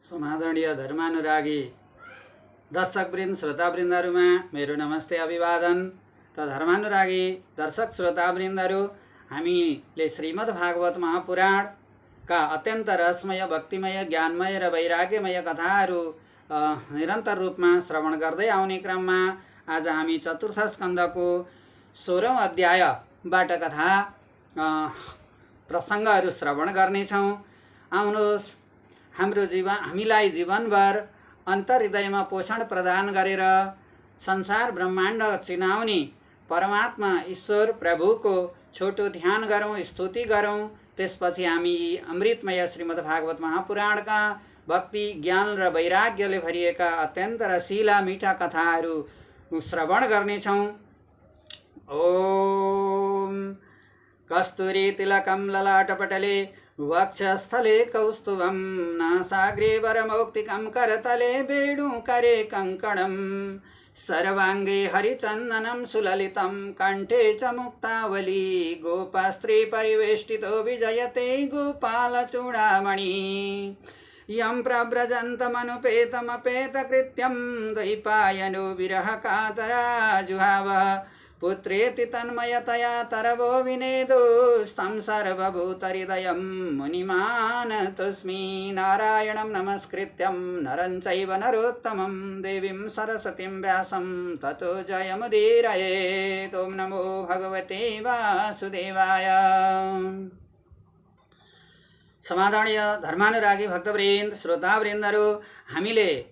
समादरणीय धर्मानुरागी दर्शकवृन्द श्रोतावृन्दहरूमा मेरो नमस्ते अभिवादन। त धर्मानुरागी दर्शक श्रोतावृन्दहरू, हामीले श्रीमद् भागवत महापुराणका अत्यन्त रसमय, भक्तिमय, ज्ञानमय र वैराग्यमय कथाहरू निरन्तर रूपमा श्रवण गर्दै आउने क्रममा आज हामी चतुर्थ स्कन्धको 16औं अध्यायबाट कथा प्रसङ्गहरू श्रवण गर्नेछौँ। आउनुहोस्, हामीलाई जीवनभर अन्तर्हृदयमा पोषण प्रदान गरेर संसार ब्रह्माण्ड चिनाउने परमात्मा ईश्वर प्रभुको छोटो ध्यान गरौँ, स्तुति गरौँ। त्यसपछि हामी अमृतमय श्रीमद् भागवत महापुराणका भक्ति, ज्ञान र वैराग्यले भरिएका अत्यन्त रसिला मीठा कथाहरू श्रवण गर्नेछौँ। ओम कस्तूरी तिलकं ललाटपटले वक्षस्थले कौस्तुभं नासाग्रे वरमौक्तिकं करतले वेणुकरे कङ्कणं सर्वाङ्गे हरिचन्दनं सुललितं कंठे च मुक्तावली गोपास्त्री परिवेष्टितो विजयते गोपालचूडामणि यं प्रव्रजन्तमनुपेतमपेतकृत्यं द्वैपायनो विरहकातरा जुहावः पुत्रेति तन्मयतया तरवो विनेदुस्तं सर्वभूतहृदयं मुनिमानतोऽस्मि नारायणं नमस्कृत्यं नरं चैव नरोत्तमं देवीं सरस्वतीं व्यासं ततो जयमुदीरयेत्। ॐ नमो भगवते वासुदेवाय। समादरणीय धर्मानुरागी भक्तवृन्द श्रोतावृन्दहरू, हामीले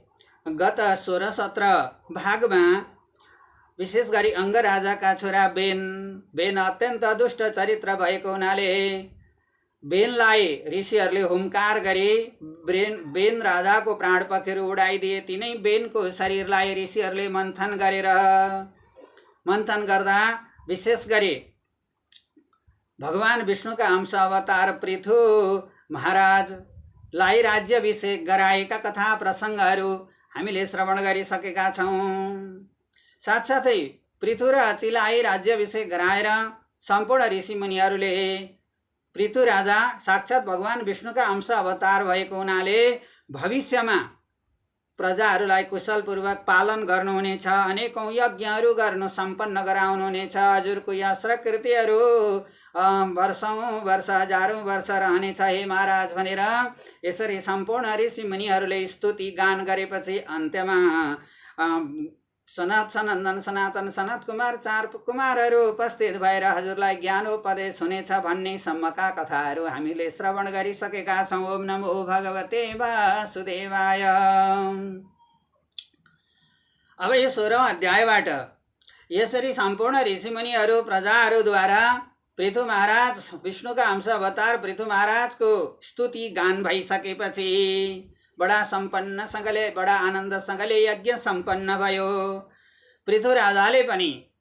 गत 16-17 भागमा विशेष गरी अंगराजाका छोरा बेन अत्यन्त दुष्ट चरित्र भएको हुनाले बेनलाई ऋषिहरूले हुमकार गरी बेन राजाको प्राण पखेरु उडाइदिए। तिनै बेनको शरीरलाई ऋषिहरूले मन्थन गर्दा विशेष गरी भगवान विष्णुका अंश अवतार पृथु महाराजलाई राज्याभिषेक गराएका कथा प्रसङ्गहरू हामीले श्रवण गरिसकेका छौँ। साथसाथै पृथु र अचिलाई राज्याभिषेक गराएर सम्पूर्ण ऋषि मुनिहरूले पृथु राजा साक्षात् भगवान विष्णुका अंश अवतार भएको हुनाले भविष्यमा प्रजाहरूलाई कुशलपूर्वक पालन गर्नुहुनेछ, अनेकौं यज्ञहरू गर्नु सम्पन्न गराउनुहुनेछ। हजुरको यश र कृतिहरू वर्षौं वर्ष, हजारौं वर्ष रहनेछ हे महाराज भनेर यसरी सम्पूर्ण ऋषि मुनिहरूले स्तुति गान गरेपछि अन्त्यमा सनत्सनन्दन सनातन सनत कुमार 4 कुमारहरू उपस्थित भएर हजुरलाई ज्ञानोपदेश हुनेछ भन्ने सम्मका कथाहरू हामीले श्रवण गरिसकेका छौँ। ओम नमो भगवते वासुदेवाय। अब यो 16औं अध्यायबाट यसरी सम्पूर्ण ऋषिमुनिहरू प्रजाहरूद्वारा पृथु महाराज विष्णुका अंश अवतार पृथु महाराजको स्तुति गान भइसकेपछि बडा सम्पन्नसँगले, बडा आनन्दसँगले यज्ञ सम्पन्न भयो। पृथु राजाले पनि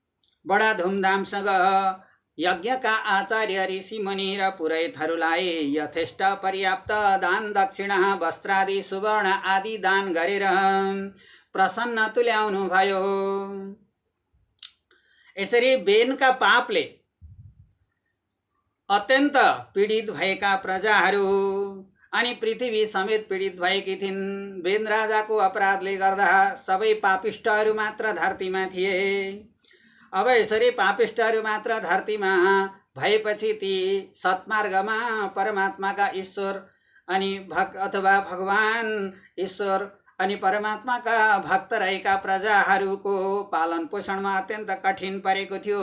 बडा धुमधामसँग यज्ञका आचार्य ऋषि मुनि र पुरोहितहरूलाई यथेष्ट पर्याप्त दान दक्षिणा वस्त्रादि सुवर्ण आदि दान गरेर प्रसन्न तुल्याउनु भयो। यसरी बेनका पापले अत्यन्त पीडित भएका प्रजाहरू अनि पृथ्वी समेत पीडित भएकी थिइन्। बेन राजाको अपराधले गर्दा सबै पापिष्टहरू मात्र धरतीमा थिए। अब यसरी पापिष्टहरू मात्र धरतीमा भएपछि ती सत्मार्गमा परमात्माका ईश्वर अनि अथवा भगवान ईश्वर अनि परमात्माका भक्त रहेका प्रजाहरूको पालन पोषणमा अत्यन्त कठिन परेको थियो।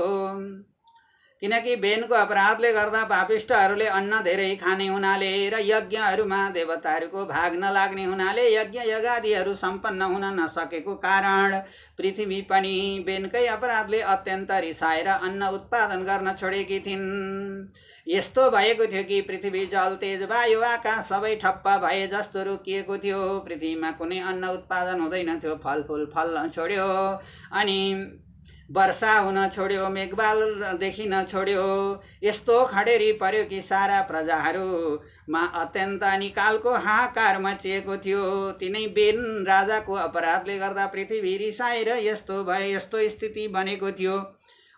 किनकि बेनको अपराधले गर्दा पापिष्टहरूले अन्न धेरै खाने हुनाले र यज्ञहरूमा देवताहरूको भाग नलाग्ने हुनाले यज्ञ यज्ञादिहरू सम्पन्न हुन नसकेको कारण पृथ्वी पनि बेनकै अपराधले अत्यन्त रिसाएर अन्न उत्पादन गर्न छोडेकी थिइन्। यस्तो भएको थियो कि पृथ्वी, जल, तेज, वायु, आकाश सबै ठप्प भए जस्तो रोकिएको थियो। पृथ्वीमा कुनै अन्न उत्पादन हुँदैन थियो। फलफुल फल्न छोड्यो अनि वर्षा हुन छोड्यो, मेघबाल देखिन छोड्यो। यस्तो खडेरी पर्यो कि सारा प्रजाहरूमा अत्यन्त निकालको हाहाकार मचिएको थियो। तिनै बेन राजाको अपराधले गर्दा पृथ्वी रिसाएर यस्तो भए, यस्तो स्थिति बनेको थियो।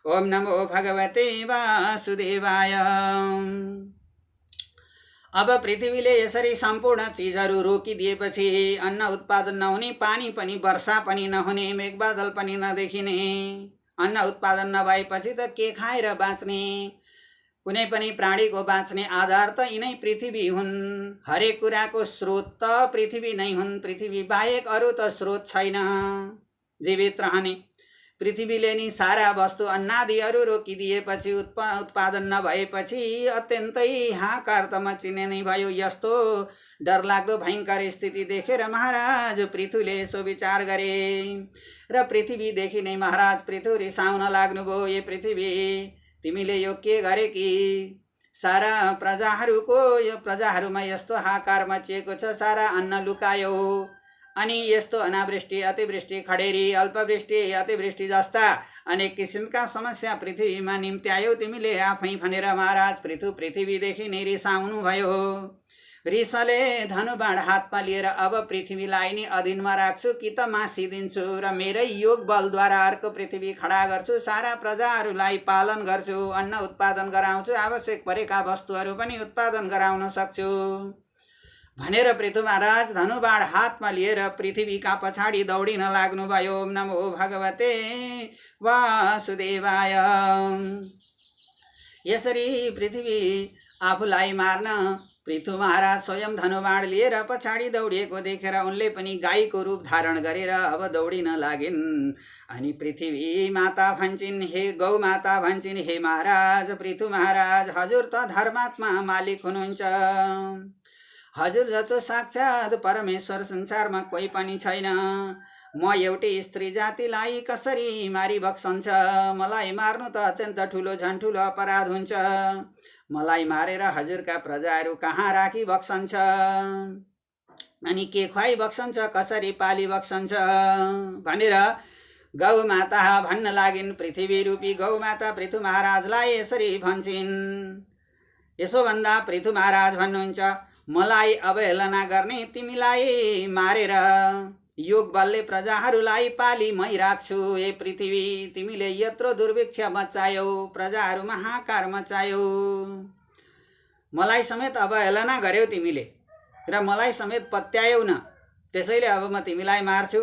ओम नमो भगवते वासुदेवाय। अब पृथ्वीले यसरी सम्पूर्ण चिजहरू रोकिदिएपछि अन्न उत्पादन नहुने, पानी पनि वर्षा पनि नहुने, मेघबादल पनि नदेखिने, अन्न उत्पादन नभएपछि त के खाएर बाँच्ने? कुनै पनि प्राणीको बाँच्ने आधार त यिनै पृथ्वी हुन्। हरेक कुराको स्रोत त पृथ्वी नै हुन्। पृथ्वी बाहेक अरू त स्रोत छैन जीवित रहने। पृथ्वीले नि सारा वस्तु अन्नादिहरू रोकिदिएपछि, उत्पादन नभएपछि अत्यन्तै हाहाकार त मचिने नै भयो। यस्तो डरलाग्दो भयङ्कर स्थिति देखेर महाराज पृथुले यसो विचार गरे र पृथ्वीदेखि नै महाराज पृथु रिसाउन लाग्नुभयो। ए पृथ्वी, तिमीले यो के गरे कि? सारा प्रजाहरूमा यस्तो हाहाकार मचिएको छ, सारा अन्न लुकायो, अनि यस्तो अनावृष्टि, अतिवृष्टि, खडेरी, अल्पवृष्टि, अतिवृष्टि जस्ता अनेक किसिमका समस्या पृथ्वीमा निम्त्यायौ तिमीले आफै भनेर महाराज पृथ्वीदेखि नै रिसाउनु भयो। रिसले धनुबाण हातमा लिएर अब पृथ्वीलाई नि अधीनमा राख्छु कि त मासिदिन्छु र मेरै योग बलद्वारा अर्को पृथ्वी खडा गर्छु, सारा प्रजाहरूलाई पालन गर्छु, अन्न उत्पादन गराउँछु, आवश्यक परेका वस्तुहरू पनि उत्पादन गराउन सक्छु भनेर पृथु महाराज धनुबाण हातमा लिएर पृथ्वीका पछाडि दौडिन लाग्नुभयो। ओम नमो भगवते वासुदेवाय। यसरी पृथ्वी आफूलाई मार्न पृथु महाराज स्वयं धनुबाण लिएर पछाडि दौडिएको देखेर उनले पनि गाईको रूप धारण गरेर अब दौडिन लागिन्। अनि पृथ्वी माता भन्छिन्, हे गौ माता भन्छिन्, हे महाराज पृथु महाराज, हजुर त धर्मात्मा मालिक हुनुहुन्छ। हजुर जस्तो साक्षात परमेश्वर संसारमा कोही पनि छैन। म एउटी स्त्री जातिलाई कसरी मारिबक्सन्छ? मलाई मार्नु त अत्यन्त ठुलो झन्ठुलो अपराध हुन्छ। मलाई मारेर हजुरका प्रजाहरू कहाँ राखी बक्सन्छ? अनि के खुवाई बक्सन्छ? कसरी पाली बक्सन्छ? भनेर गौ माता भन्न लागिन्। पृथ्वी रूपी गौ माता पृथु महाराजलाई यसरी भन्छिन्। यसो भन्दा पृथु महाराज भन्नुहुन्छ, मलाई अवहेलना गर्ने तिमीलाई मारेर योग बलले प्रजाहरूलाई पाली मै राख्छु। ए पृथ्वी, तिमीले यत्रो दुर्भिक्ष मचायौ, प्रजाहरूमा हाहाकार मचायौ, मलाई समेत अवहेलना गर्यौ तिमीले र मलाई समेत पत्यायौ न। त्यसैले अब म तिमीलाई मार्छु,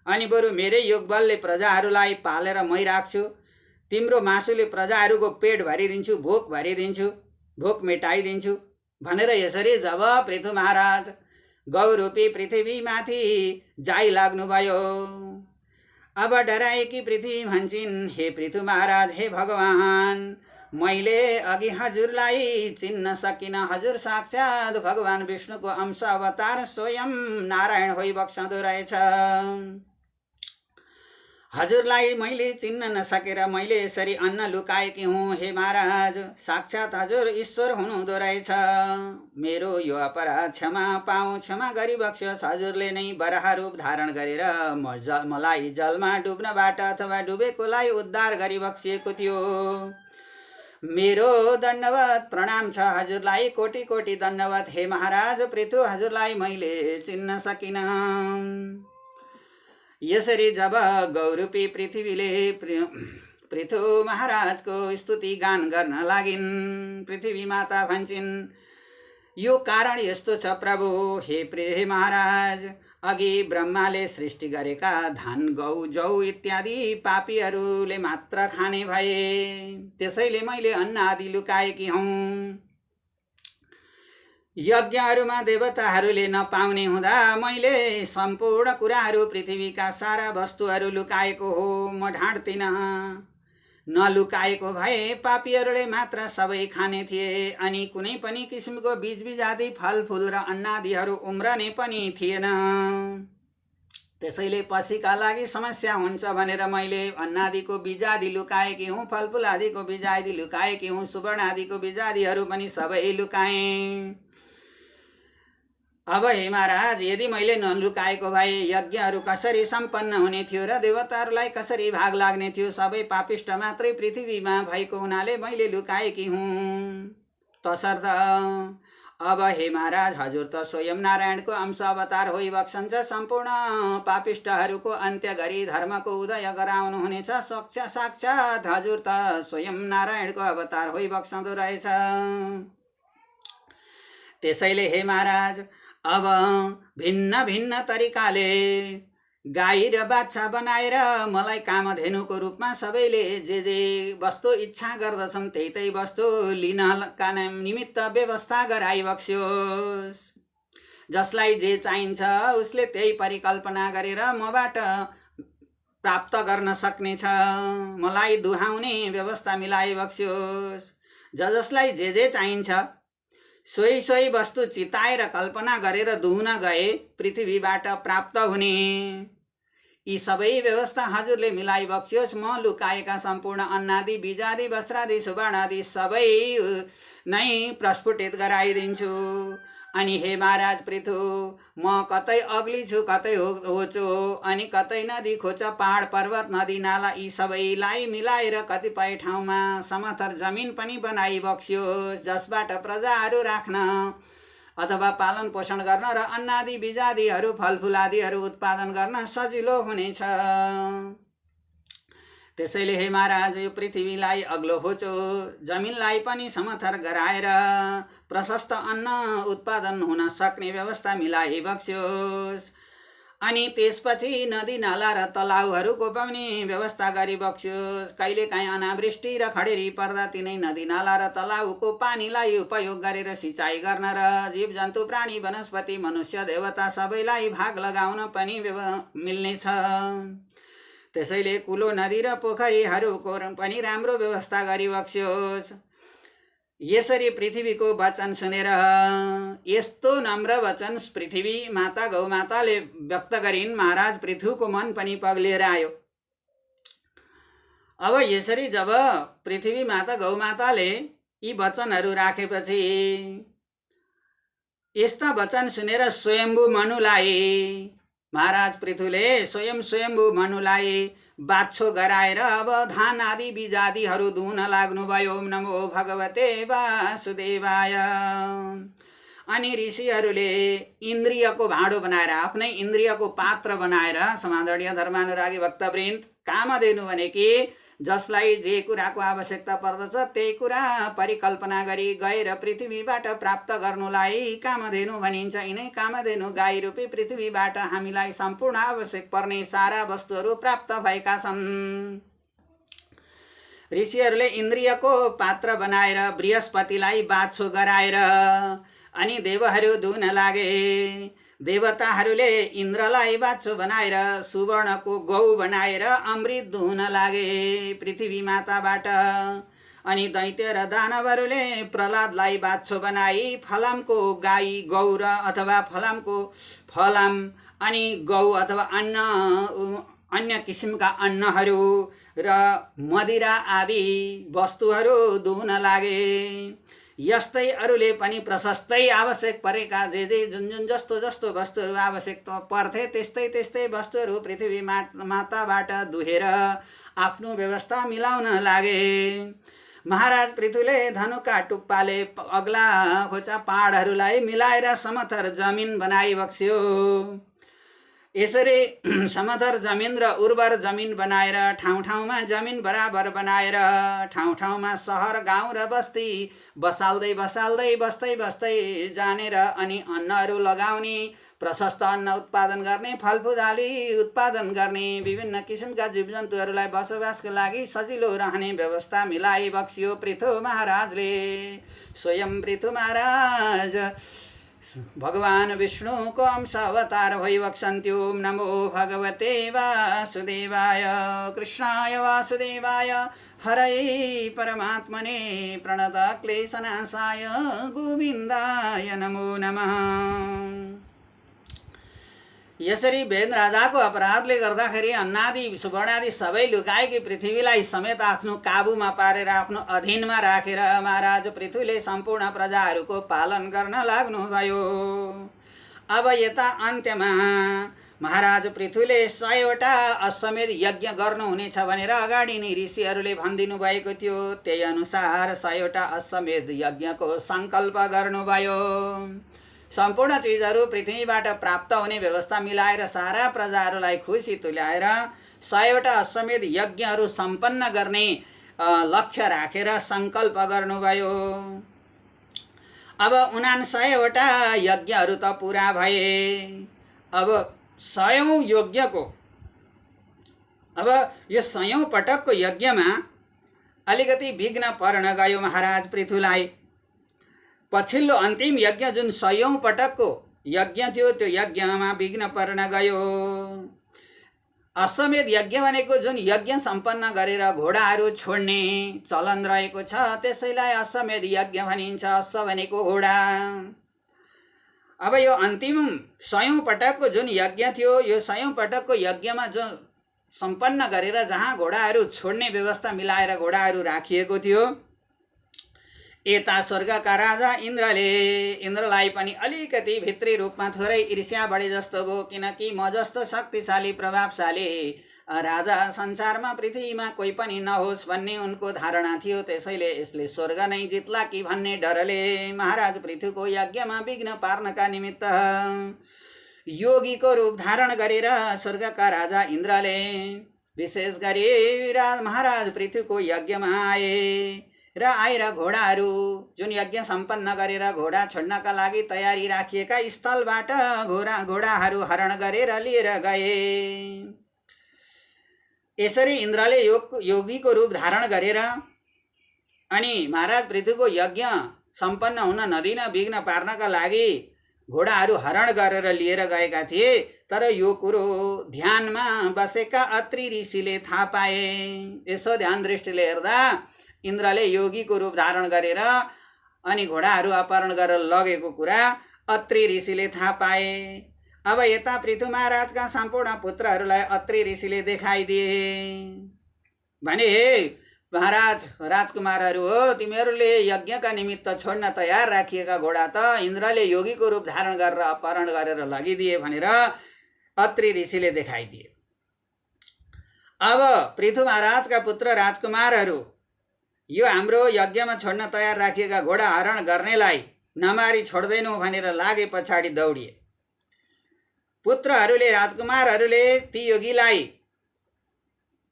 अनि बरु मेरै योग बलले प्रजाहरूलाई पालेर मै राख्छु। तिम्रो मासुले प्रजाहरूको पेट भरिदिन्छु, भोक भरिदिन्छु, भोक मेटाइदिन्छु भनेर यसरी जब पृथु महाराज गौरूपी पृथ्वीमाथि जाइ लाग्नुभयो। अब डराएकी पृथ्वी भन्छिन्, हे पृथु महाराज, हे भगवान, मैले अघि हजुरलाई चिन्न सकिन। हजुर साक्षात भगवान विष्णुको अंश अवतार स्वयं नारायण होइबक्सदो रहेछ। हजुरलाई मैले चिन्न नसकेर मैले यसरी अन्न लुकाएकी हुँ। हे महाराज, साक्षात हजुर ईश्वर हुनुहुँदो रहेछ। मेरो यो अपराध क्षमा पाऊँ, क्षमा गरिबक्स्योस्। हजुरले नै वराह रूप धारण गरेर मलाई जलमा डुब्नबाट अथवा डुबेकोलाई उद्धार गरिबक्सिएको थियो। मेरो दण्डवत प्रणाम छ हजुरलाई, कोटि कोटि दण्डवत। हे महाराज पृथु, हजुरलाई मैले चिन्न सकिन। यसरी जब गौरूपी पृथ्वीले पृथु महाराजको स्तुति गान गर्न लागिन्, पृथ्वी माता भन्छिन्, यो कारण यस्तो छ प्रभु, हे महाराज, अघि ब्रह्माले सृष्टि गरेका धान, गौ, जौ इत्यादि पापीहरूले मात्र खाने भए, त्यसैले मैले अन्न आदि लुकाएकी हुँ। यज्ञहरूमा देवताहरूले नपाउने हुँदा मैले सम्पूर्ण कुराहरू, पृथ्वीका सारा वस्तुहरू लुकाएको हो। म ढाँट्दिन। नलुकाएको भए पापीहरूले मात्र सबै खाने थिए, अनि कुनै पनि किसिमको बीजबिजादी फलफुल र अन्नादिहरू उम्रने पनि थिएन। त्यसैले पछिका लागि समस्या हुन्छ भनेर मैले अन्नादिको बीजादि लुकाएकी हुँ, फलफुल आदिको बीजादि लुकाएकी हुँ, सुवर्ण आदिको बीजादिहरू पनि सबै लुकाएँ। अब हे महाराज, यदि मैले नलुकाएको भए यज्ञहरू कसरी सम्पन्न हुने थियो र देवताहरूलाई कसरी भाग लाग्ने थियो? सबै पापिष्ट मात्रै पृथ्वीमा भएको हुनाले मैले लुकाएकी हुँ। तसर्थ अब हे महाराज, हजुर त स्वयं नारायणको अंश अवतार होइबक्सन्छ। सम्पूर्ण पापिष्टहरूको अन्त्य गरी धर्मको उदय गराउनुहुनेछ। साक्षात हजुर त स्वयं नारायणको अवतार होइबक्सदो रहेछ। त्यसैले हे महाराज अब भिन्न भिन्न तरिकाले गाई र बाछा बनाएर मलाई कामधेनुको रूपमा सबैले जे जे वस्तु इच्छा गर्दछन् त्यही वस्तु लिनका निमित्त व्यवस्था गराइबक्स्योस्। जसलाई जे चाहिन्छ उसले त्यही परिकल्पना गरेर मबाट प्राप्त गर्न सक्नेछ। मलाई दुहाउने व्यवस्था मिलाइबक्स्योस्। जसलाई जे जे चाहिन्छ सोही सोही वस्तु चिताएर कल्पना गरेर दुहुन गए पृथ्वीबाट प्राप्त हुने। यी सबै व्यवस्था हजुरले मिलाइबक्स्योस्। म लुकाएका सम्पूर्ण अन्नादि बीजादि वस्त्रादि सुवर्णादि सबै नै प्रस्फुटित गराइदिन्छु। अनि हे महाराज पृथु, म कतै अग्ली छु, कतै होचो, अनि कतै नदी खोच, पहाड पर्वत नदी नाला यी सबैलाई मिलाएर कतिपय ठाउँमा समथर जमिन पनि बनाइबक्स्योस्। जसबाट प्रजाहरू राख्न अथवा पालन पोषण गर्न र अन्नादि बीजादिहरू फलफुलादिहरू उत्पादन गर्न सजिलो हुनेछ। त्यसैले हे महाराज यो पृथ्वीलाई अग्लो होचो जमिनलाई पनि समथर गराएर प्रशस्त अन्न उत्पादन हुन सक्ने व्यवस्था मिलाइबक्स्योस्। अनि त्यसपछि नदी नाला र तलाउहरूको पनि व्यवस्था गरिबक्स्योस्। कहिलेकाहीँ अनावृष्टि र खडेरी पर्दा तिनै नदी नाला र तलाउको पानीलाई उपयोग गरेर सिँचाइ गर्न र जीव जन्तु प्राणी वनस्पति मनुष्य देवता सबैलाई भाग लगाउन पनि मिल्नेछ। त्यसैले कुलो नदी र पोखरीहरूको पनि राम्रो व्यवस्था गरिबक्स्योस्। यसरी पृथ्वीको वचन सुनेर यस्तो नम्र वचन पृथ्वी माता गौमाताले व्यक्त गरिन्। महाराज पृथुको मन पनि पग्लिएर आयो। अब यसरी जब पृथ्वी माता गौमाताले यी वचनहरू राखेपछि यस्ता वचन सुनेर स्वयम्भू मनुलाई महाराज पृथुले स्वयम्भू मनुलाई बाछो गराएर अब धान आदि बीजादिहरू दुहुन लाग्नुभयो। ओम नमो भगवते वासुदेवाय। अनि ऋषिहरूले इन्द्रियको भाँडो बनाएर आफ्नै इन्द्रियको पात्र बनाएर समादरणीय धर्मानुरागी भक्तवृन्द कामधेनु भनेकी जसलाई जे कुराको आवश्यकता पर्दछ त्यही कुरा परिकल्पना गरी गएर पृथ्वीबाट प्राप्त गर्नुलाई कामधेनु भनिन्छ। यिनै कामधेनु गाई रूपी पृथ्वीबाट हामीलाई सम्पूर्ण आवश्यक पर्ने सारा वस्तुहरू प्राप्त भएका छन्। ऋषिहरूले इन्द्रियको पात्र बनाएर बृहस्पतिलाई बाछो गराएर अनि देवहरू दुहुन लागे। देवताहरूले इन्द्रलाई बाछो बनाएर सुवर्णको गौ बनाएर अमृत दुहुन लागे पृथ्वी माताबाट। अनि दैत्य र दानवहरूले प्रहलादलाई बाछो बनाई फलामको गाई गौ र अथवा फलामको फलाम अनि गौ अथवा अन्य किसिमका अन्नहरू र मदिरा आदि वस्तुहरू दुहुन लागे। यस्तै अरूले पनि प्रशस्तै आवश्यक परेका जे जुन जस्तो वस्तुहरू आवश्यक पर्थे त्यस्तै वस्तुहरू पृथ्वी माताबाट दुहेर आफ्नो व्यवस्था मिलाउन लागे। महाराज पृथुले धनुका टुप्पाले अग्ला खोचा पहाडहरूलाई मिलाएर समथर जमिन बनाइबक्स्यो। यसरी समथर जमिन र उर्वर जमिन बनाएर ठाउँमा जमिन बराबर बनाएर ठाउँमा सहर गाउँ र बस्ती बसाल्दै बस्दै जानेर अनि अन्नहरू लगाउने प्रशस्त अन्न उत्पादन गर्ने फलफुलादि उत्पादन गर्ने विभिन्न किसिमका जीवजन्तुहरूलाई बसोबासको लागि सजिलो रहने व्यवस्था मिलाइबक्स्यो पृथु महाराजले। स्वयं पृथु महाराज भगवान विष्णुको अंश अवतार भइबक्सन्ति। ओम नमो भगवते वासुदेवाय। कृष्णाय वासुदेवाय हरये परमात्मने प्रणत क्लेशनाशाय गोविन्दाय नमो नमः। यसरी वेद राजाको अपराधले गर्दाखेरि अन्नादि सुवर्णादि सबै लुकाएकी पृथ्वीलाई समेत आफ्नो काबुमा पारेर आफ्नो अधीनमा राखेर महाराज पृथ्वीले सम्पूर्ण प्रजाहरूको पालन गर्न लाग्नुभयो। अब यता अन्त्यमा महाराज पृथ्वीले 100वटा अश्वमेध यज्ञ गर्नुहुनेछ भनेर अगाडि नै ऋषिहरूले भनिदिनु भएको थियो। त्यही अनुसार 100वटा अश्वमेध यज्ञको सङ्कल्प गर्नुभयो। सम्पूर्ण चिजहरू पृथ्वीबाट प्राप्त हुने व्यवस्था मिलाएर सारा प्रजाहरूलाई खुसी तुल्याएर 100वटा अश्वमेध यज्ञहरू सम्पन्न गर्ने लक्ष्य राखेर सङ्कल्प गर्नुभयो। अब 99वटा यज्ञहरू त पुरा भए। अब 100औं यज्ञको, अब यो 100औं पटकको यज्ञमा अलिकति विघ्न पर्न गयो महाराज पृथुलाई। पछिल्लो अन्तिम यज्ञ जुन 100औं पटकको यज्ञ थियो त्यो यज्ञमा विघ्न पर्न गयो। अश्वमेध यज्ञ भनेको जुन यज्ञ सम्पन्न गरेर घोडाहरू छोड्ने चलन रहेको छ त्यसैलाई अश्वमेध यज्ञ भनिन्छ। अश्व भनेको घोडा। अब यो अन्तिम 100औं पटकको जुन यज्ञ थियो यो 100औं पटकको यज्ञमा जो सम्पन्न गरेर जहाँ घोडाहरू छोड्ने व्यवस्था मिलाएर घोडाहरू राखिएको थियो, यता स्वर्गका राजा इन्द्रलाई पनि अलिकति भित्री रूपमा थोरै ईर्ष्या बढे जस्तो भयो। किनकि म जस्तो शक्तिशाली प्रभावशाली राजा संसारमा पृथ्वीमा कोही पनि नहोस् भन्ने उनको धारणा थियो। त्यसैले यसले स्वर्ग नै जित्ला कि भन्ने डरले महाराज पृथुको यज्ञमा विघ्न पार्नका निमित्त योगीको रूप धारण गरेर स्वर्गका राजा इन्द्रले विशेष गरी महाराज पृथुको यज्ञमा आए र आएर घोडाहरू जुन यज्ञ सम्पन्न गरेर घोडा छोड्नका लागि तयारी राखिएका स्थलबाट घोडाहरू हरण गरेर लिएर गए। यसरी इन्द्रले योगीको रूप धारण गरेर अनि महाराज पृथुको यज्ञ सम्पन्न हुन नदिन विघ्न पार्नका लागि घोडाहरू हरण गरेर लिएर गएका थिए। तर यो कुरो ध्यानमा बसेका अत्रि ऋषिले थाहा पाए। यसो ध्यान दृष्टिले हेर्दा इन्द्रले योगीको रूप धारण गरेर अनि घोडाहरू अपहरण गरेर लगेको कुरा अत्रि ऋषिले थाहा पाए। अब यता पृथु महाराजका सम्पूर्ण पुत्रहरूलाई अत्रि ऋषिले देखाइदिए। भने हे महाराज राजकुमारहरू हो, तिमीहरूले यज्ञका निमित्त छोड्न तयार राखिएका घोडा त इन्द्रले योगीको रूप धारण गरेर अपहरण गरेर लगिदिए भनेर अत्रि ऋषिले देखाइदिए। अब पृथु महाराजका पुत्र राजकुमारहरू यो हाम्रो यज्ञमा छोड्न तयार राखिएका घोडा हरण गर्नेलाई नमारी छोड्दैनौ भनेर लागे पछाडि दौडिए। पुत्रहरूले राजकुमारहरूले ती योगीलाई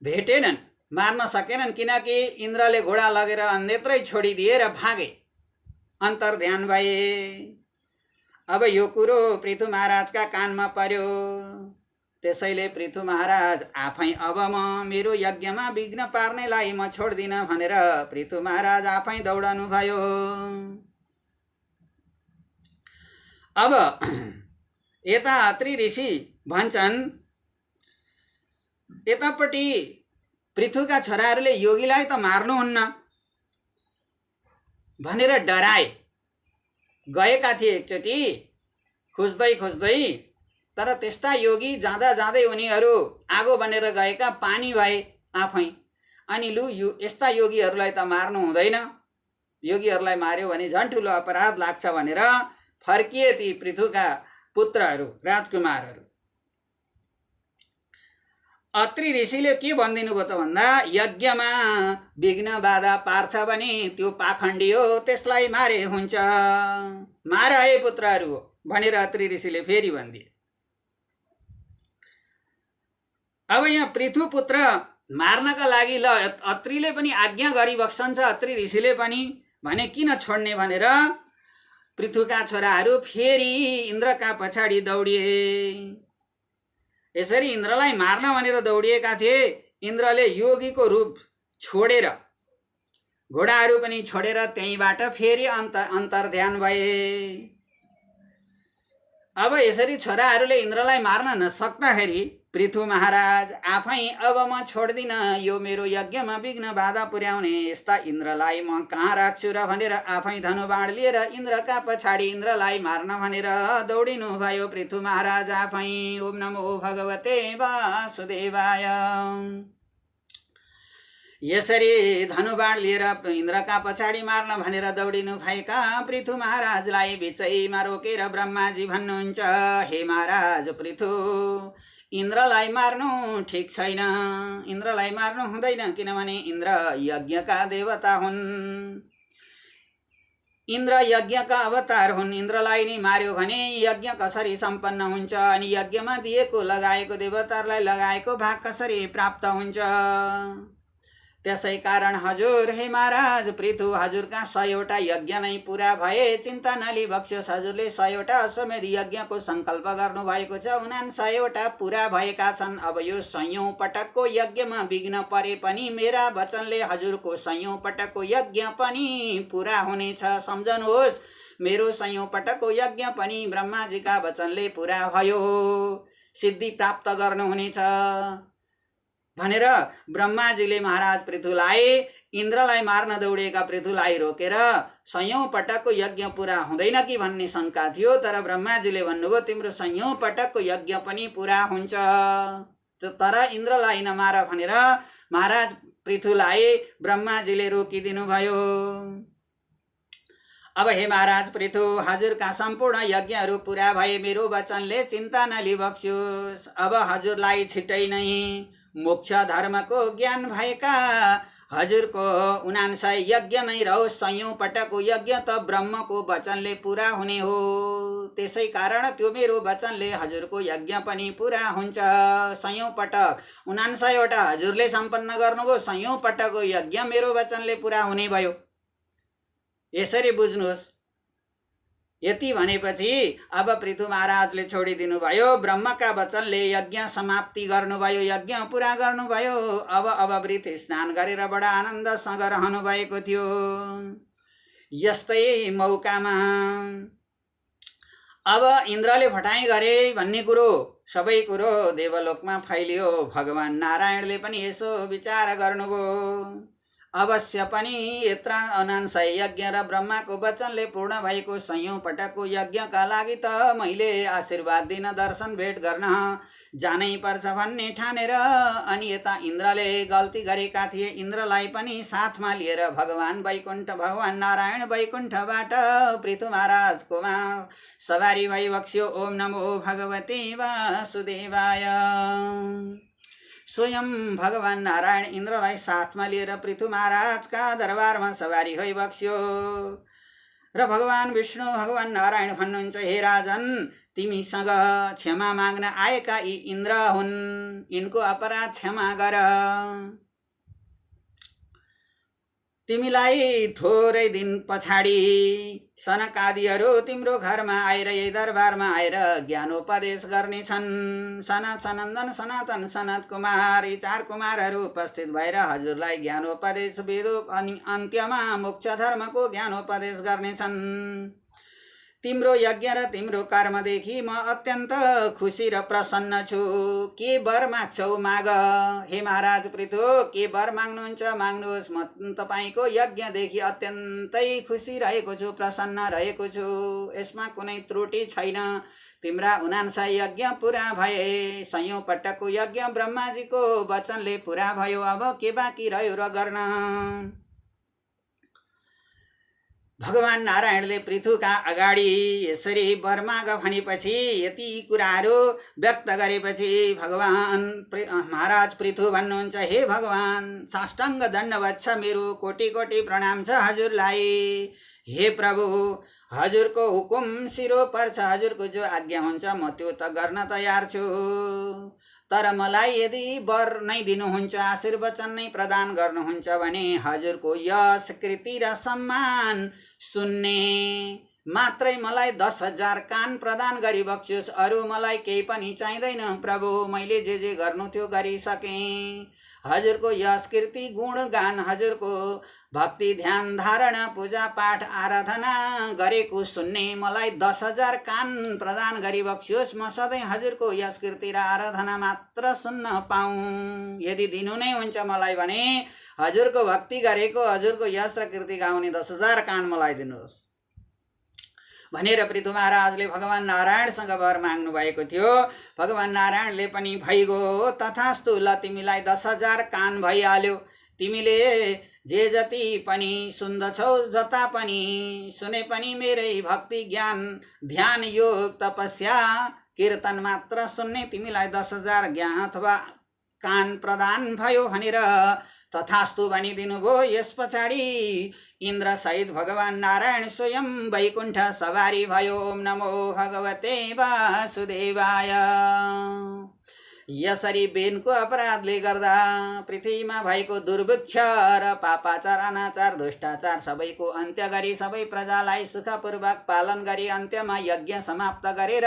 भेटेनन्, मार्न सकेनन्। किनकि इन्द्रले घोडा लगेर अन्यत्रै छोडिदिए र भागे, अन्तर्ध्यान भए। अब यो कुरो पृथु महाराजका कानमा पर्यो। त्यसैले पृथु महाराज आफै अब म मेरो यज्ञमा विघ्न पार्नेलाई म छोड्दिन भनेर पृथु महाराज आफै दौडनु भयो। अब यता अत्रि ऋषि भन्छन् यतापट्टि पृथुका छोराहरूले योगीलाई त मार्नुहुन्न भनेर डराए। गएका थिए एकचोटि खोज्दै खोज्दै, तर त्यस्ता योगी जाँदा जाँदै उनीहरू आगो बनेर गएका पानी भए आफै। अनि लु यस्ता योगीहरूलाई त मार्नु हुँदैन, योगीहरूलाई मार्यो भने झन् ठुलो अपराध लाग्छ भनेर फर्किए ती पृथुका पुत्रहरू राजकुमारहरू। अत्रि ऋषिले के भनिदिनु भयो त भन्दा यज्ञमा विघ्न बाधा पार्छ भने त्यो पाखण्डी हो, त्यसलाई मारे हुन्छ, मार है पुत्रहरू भनेर अत्रि ऋषिले फेरि भनिदिए। अब यहाँ पृथु पुत्र मार्नका लागि ल अत्रिले पनि आज्ञा गरिबक्सन्छ। अत्रि ऋषिले पनि भने किन छोड्ने भनेर पृथुका छोराहरू फेरि इन्द्रका पछाडि दौडिए। यसरी इन्द्रलाई मार्न भनेर दौडिएका थिए। इन्द्रले योगीको रूप छोडेर घोडाहरू पनि छोडेर त्यहीँबाट फेरि अन्तर्ध्यान भए। अब यसरी छोराहरूले इन्द्रलाई मार्न नसक्दाखेरि पृथु महाराज आफै अब म छोड्दिन, यो मेरो यज्ञमा विघ्न बाधा पुर्याउने यस्ता इन्द्रलाई म कहाँ राख्छु र भनेर आफै धनुबाण लिएर इन्द्रका पछाडि इन्द्रलाई मार्न भनेर दौडिनु भयो पृथु महाराज आफै। ओम नमो भगवते वासुदेवाय। यसरी धनुबाण लिएर इन्द्रका पछाडि मार्न भनेर दौडिनु भएका पृथु महाराजलाई बिचैमा रोकेर ब्रह्माजी भन्नुहुन्छ, हे महाराज पृथु, इन्द्रलाई मार्नु ठिक छैन, इन्द्रलाई मार्नु हुँदैन, किनभने इन्द्र यज्ञका देवता हुन्, इन्द्र यज्ञका अवतार हुन्। इन्द्रलाई नै मार्यो भने यज्ञ कसरी सम्पन्न हुन्छ अनि यज्ञमा दिएको लगाएको देवताहरूलाई लगाएको भाग कसरी प्राप्त हुन्छ। त्यसै कारण हजुर हे महाराज पृथु हजुरका 100 यज्ञ नै पुरा भए चिन्ता नलि बक्स्योस्। हजुरले 100 अश्वमेध यज्ञको सङ्कल्प गर्नुभएको छ, 99 पुरा भएका छन्। अब यो 100औं पटकको यज्ञमा विघ्न परे पनि मेरा वचनले हजुरको 100औं पटकको यज्ञ पनि पुरा हुनेछ। सम्झनुहोस्, मेरो 100औं पटकको यज्ञ पनि ब्रह्माजीका वचनले पुरा भयो, सिद्धि प्राप्त गर्नुहुनेछ भनेर ब्रह्माजीले महाराज पृथुलाई, इन्द्रलाई मार्न दौडेका पृथुलाई रोकेर 100औं पटकको यज्ञ पुरा हुँदैन कि भन्ने शङ्का थियो। तर ब्रह्माजीले भन्नुभयो तिम्रो 100औं पटकको यज्ञ पनि पुरा हुन्छ, तर इन्द्रलाई नमार भनेर महाराज पृथुलाई ब्रह्माजीले रोकिदिनु भयो। अब हे महाराज पृथु हजुरका सम्पूर्ण यज्ञहरू पुरा भए, मेरो वचनले चिन्ता नलि बक्स्योस्। अब हजुरलाई छिटै नै मोक्ष धर्मको ज्ञान भएका हजुरको 99 यज्ञ नै रहोस्। 100औं पटकको यज्ञ त ब्रह्मको वचनले पुरा हुने हो, त्यसै कारण त्यो मेरो वचनले हजुरको यज्ञ पनि पुरा हुन्छ। 100औं पटक 99 हजुरले सम्पन्न गर्नुभयो, 100औं पटकको यज्ञ मेरो वचनले पुरा हुने भयो। यसरी बुझ्नुहोस्। यति भनेपछि अब पृथु महाराजले छोडिदिनु भयो, ब्रह्मका वचनले यज्ञ समाप्ति गर्नुभयो, यज्ञ पुरा गर्नुभयो। अब वृथ स्नान गरेर बडा आनन्दसँग रहनु भएको थियो। यस्तै मौकामा अब इन्द्रले भटाइ गरे भन्ने कुरो सबै कुरो देवलोकमा फैलियो। भगवान नारायणले पनि यसो विचार गर्नुभयो, अवश्य पनि यत्र 99 यज्ञ र ब्रह्माको वचनले पूर्ण भएको 100औं पटकको यज्ञका लागि त मैले आशीर्वाद दिन, दर्शन भेट गर्न जानै पर्छ भन्ने ठानेर अनि यता इन्द्रले गल्ती गरेका थिए। इन्द्रलाई पनि साथमा लिएर भगवान नारायण वैकुण्ठबाट पृथु महाराजकोमा सवारी भई बक्स्यो। ओम नमो भगवते वासुदेवाय। स्वयं भगवान नारायण इन्द्रलाई साथमा लिएर पृथु महाराजका दरबारमा सवारी भई बक्स्यो र भगवान विष्णु भगवान नारायण भन्नुहुन्छ, हे राजन तिमीसँग क्षमा माग्न आएका यी इन्द्र हुन्, यिनको अपराध क्षमा गर। तिमीलाई थोरै दिन पछाडि सनकादिहरू तिम्रो घरमा आएर यही दरबारमा आएर ज्ञानोपदेश गर्नेछन्। सनत, सनन्दन, सनातन, सनत कुमार यी 4 कुमारहरू उपस्थित भएर हजुरलाई ज्ञानोपदेश वेदोक अनि अन्त्यमा मोक्ष धर्मको ज्ञानोपदेश गर्नेछन्। तिम्रो यज्ञ र तिम्रो कर्मदेखि म अत्यन्त खुसी र प्रसन्न छु। के वर माग्छौ माग। हे महाराज पृथु, के वर माग्नुहुन्छ माग्नुहोस्। म तपाईको यज्ञदेखि अत्यन्तै खुसी रहेको छु, प्रसन्न रहेको छु, यसमा कुनै त्रुटि छैन। तिम्रा 99 यज्ञ पुरा भए, 100औं पटकको यज्ञ ब्रह्माजीको वचनले पुरा भयो। अब के बाँकी रह्यो र गर्न। भगवान नारायणले पृथुका अगाडि यसरी वर माग भनेपछि, यति कुराहरू व्यक्त गरेपछि भगवान महाराज पृथु भन्नुहुन्छ, हे भगवान साष्टाङ्ग दण्डवत छ, मेरो कोटि कोटि प्रणाम छ हजुरलाई। हे प्रभु हजुरको हुकुम सिरो पर्छ, हजुरको जो आज्ञा हुन्छ म त्यो त गर्न तयार छु। तर मलाई यदि वर नै दिनुहुन्छ, आशीर्वचन नै प्रदान गर्नुहुन्छ भने हजुरको यश कृति र सम्मान सुन्ने मात्रै मलाई 10,000 कान प्रदान गरी बक्स्योस्, अरू मलाई केही पनि चाहिँदैन प्रभु। मैले जे गर्नु थियो गरिसकेँ। हजुरको यश कीर्ति गुण गान, हजुरको भक्ति ध्यान धारणा पूजा पाठ आराधना गरेको सुन्ने मलाई 10,000 कान प्रदान गरी बक्स्योस्। म सधैँ हजुरको यश कीर्ति र आराधना मात्र सुन्न पाऊँ। यदि दिनु नै हुन्छ मलाई भने हजुरको भक्ति गरेको, हजुरको यश र कीर्ति गाउने 10,000 कान मलाई दिनुहोस् भनेर पृथु महाराजले भगवान नारायणसँग वर माग्नु भएको थियो। भगवान नारायणले पनि भइगो तथास्तु, ल तिमीलाई 10,000 कान भइहाल्यो। तिमीले जे जति पनि सुन्दछौ, जता पनि सुने पनि मेरै भक्ति ज्ञान ध्यान योग तपस्या कीर्तन मात्र सुन्ने तिमीलाई 10,000 ज्ञान अथवा कान प्रदान भयो भनेर तथास्तु भनिदिनु भयो। यस पछाडि इन्द्र सहित भगवान नारायण स्वयं वैकुण्ठ सवारी भयो। ओम नमो भगवते वासुदेवाय। यसरी बेनको अपराधले गर्दा पृथ्वीमा भएको दुर्भिक्ष र पापाचार अनाचार दुष्टाचार सबैको अन्त्य गरी सबै प्रजालाई सुखपूर्वक पालन गरी अन्त्यमा यज्ञ समाप्त गरेर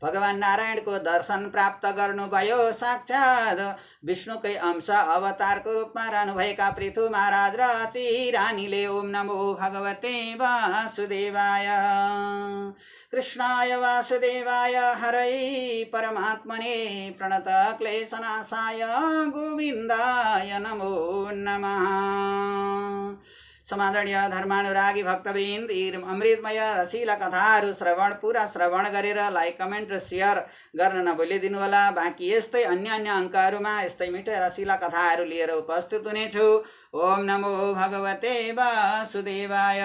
भगवान नारायणको दर्शन प्राप्त गर्नुभयो। साक्षात् विष्णुकै अंश अवतारको रूपमा रहनुभएका पृथु महाराज र चिरानीले ओम नमो भगवते वासुदेवाय कृष्णाय वासुदेवाय हरै परमात्मने प्रणत क्लेशनाशाय गोविन्दाय नमो नमः। समादरणीय धर्मानुरागी भक्तवृन्द अमृतमय रसिला कथाहरू पुरा श्रवण गरेर लाइक कमेन्ट र सेयर गर्न नभुलिदिनु होला। बाँकी यस्तै अन्य अङ्कहरूमा यस्तै मिठो रसिला कथाहरू लिएर उपस्थित हुनेछु। ओम नमो भगवते वासुदेवाय।